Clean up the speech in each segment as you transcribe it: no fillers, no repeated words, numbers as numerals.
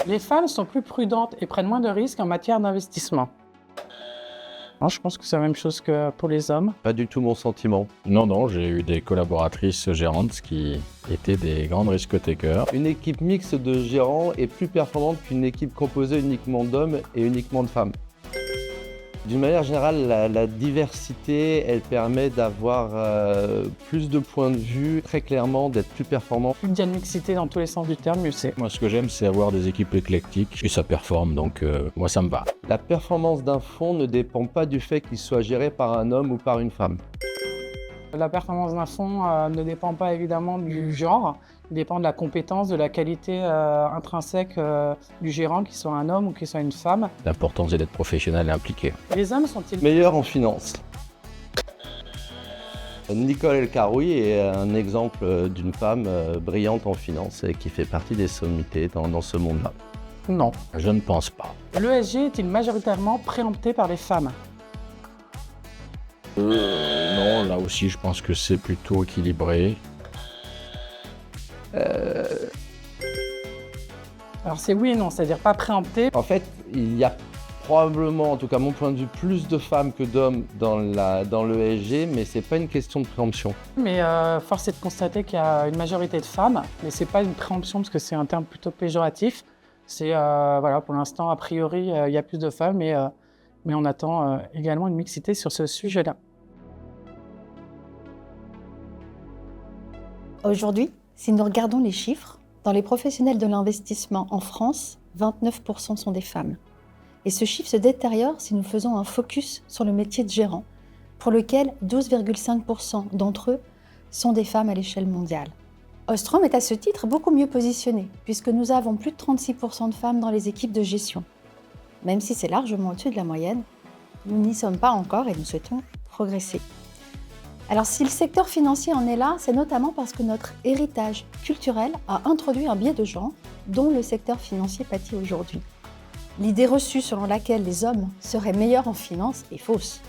Les femmes sont plus prudentes et prennent moins de risques en matière d'investissement. Non, je pense que c'est la même chose que pour les hommes. Pas du tout mon sentiment. Non, j'ai eu des collaboratrices gérantes qui étaient des grandes risk-takers. Une équipe mixte de gérants est plus performante qu'une équipe composée uniquement d'hommes et uniquement de femmes. D'une manière générale, la diversité, elle permet d'avoir plus de points de vue, très clairement, d'être plus performant. Plus il y a de mixité dans tous les sens du terme, mieux c'est. Moi, ce que j'aime, c'est avoir des équipes éclectiques et ça performe, donc moi, ça me va. La performance d'un fonds ne dépend pas du fait qu'il soit géré par un homme ou par une femme. La performance d'un fonds ne dépend pas évidemment du genre, il dépend de la compétence, de la qualité intrinsèque du gérant, qu'il soit un homme ou qu'il soit une femme. L'important, c'est d'être professionnel et impliqué. Les hommes sont-ils Meilleur en finance. Nicole El Karoui est un exemple d'une femme brillante en finance et qui fait partie des sommités dans ce monde-là. Non. Je ne pense pas. L'ESG est-il majoritairement préempté par les femmes? Non, là aussi, je pense que c'est plutôt équilibré. Alors c'est oui et non, c'est-à-dire pas préempté. En fait, il y a probablement, en tout cas à mon point de vue, plus de femmes que d'hommes dans l'ESG, mais c'est pas une question de préemption. Mais force est de constater qu'il y a une majorité de femmes, mais c'est pas une préemption parce que c'est un terme plutôt péjoratif. C'est voilà, pour l'instant, a priori, il y a plus de femmes, mais on attend également une mixité sur ce sujet-là. Aujourd'hui, si nous regardons les chiffres, dans les professionnels de l'investissement en France, 29% sont des femmes. Et ce chiffre se détériore si nous faisons un focus sur le métier de gérant, pour lequel 12,5% d'entre eux sont des femmes à l'échelle mondiale. Ostrom est à ce titre beaucoup mieux positionné, puisque nous avons plus de 36% de femmes dans les équipes de gestion. Même si c'est largement au-dessus de la moyenne, nous n'y sommes pas encore et nous souhaitons progresser. Alors si le secteur financier en est là, c'est notamment parce que notre héritage culturel a introduit un biais de genre dont le secteur financier pâtit aujourd'hui. L'idée reçue selon laquelle les hommes seraient meilleurs en finance est fausse.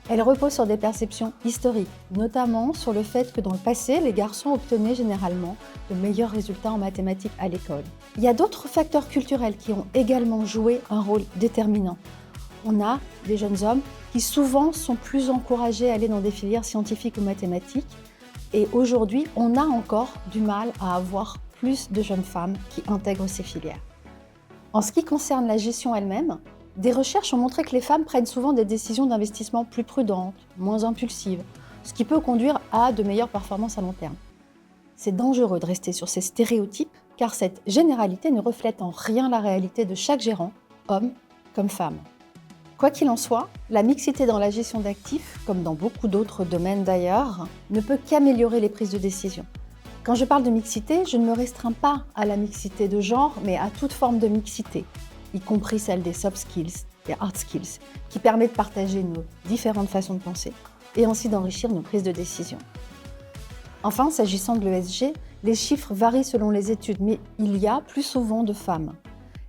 Elle repose sur des perceptions historiques, notamment sur le fait que dans le passé, les garçons obtenaient généralement de meilleurs résultats en mathématiques à l'école. Il y a d'autres facteurs culturels qui ont également joué un rôle déterminant. On a des jeunes hommes qui souvent sont plus encouragés à aller dans des filières scientifiques ou mathématiques. Et aujourd'hui, on a encore du mal à avoir plus de jeunes femmes qui intègrent ces filières. En ce qui concerne la gestion elle-même, des recherches ont montré que les femmes prennent souvent des décisions d'investissement plus prudentes, moins impulsives, ce qui peut conduire à de meilleures performances à long terme. C'est dangereux de rester sur ces stéréotypes, car cette généralité ne reflète en rien la réalité de chaque gérant, homme comme femme. Quoi qu'il en soit, la mixité dans la gestion d'actifs, comme dans beaucoup d'autres domaines d'ailleurs, ne peut qu'améliorer les prises de décision. Quand je parle de mixité, je ne me restreins pas à la mixité de genre, mais à toute forme de mixité, y compris celle des soft skills, des hard skills, qui permet de partager nos différentes façons de penser et ainsi d'enrichir nos prises de décision. Enfin, s'agissant de l'ESG, les chiffres varient selon les études, mais il y a plus souvent de femmes.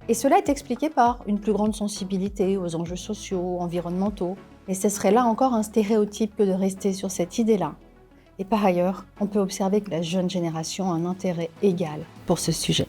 Et cela est expliqué par une plus grande sensibilité aux enjeux sociaux, environnementaux. Et ce serait là encore un stéréotype que de rester sur cette idée-là. Et par ailleurs, on peut observer que la jeune génération a un intérêt égal pour ce sujet.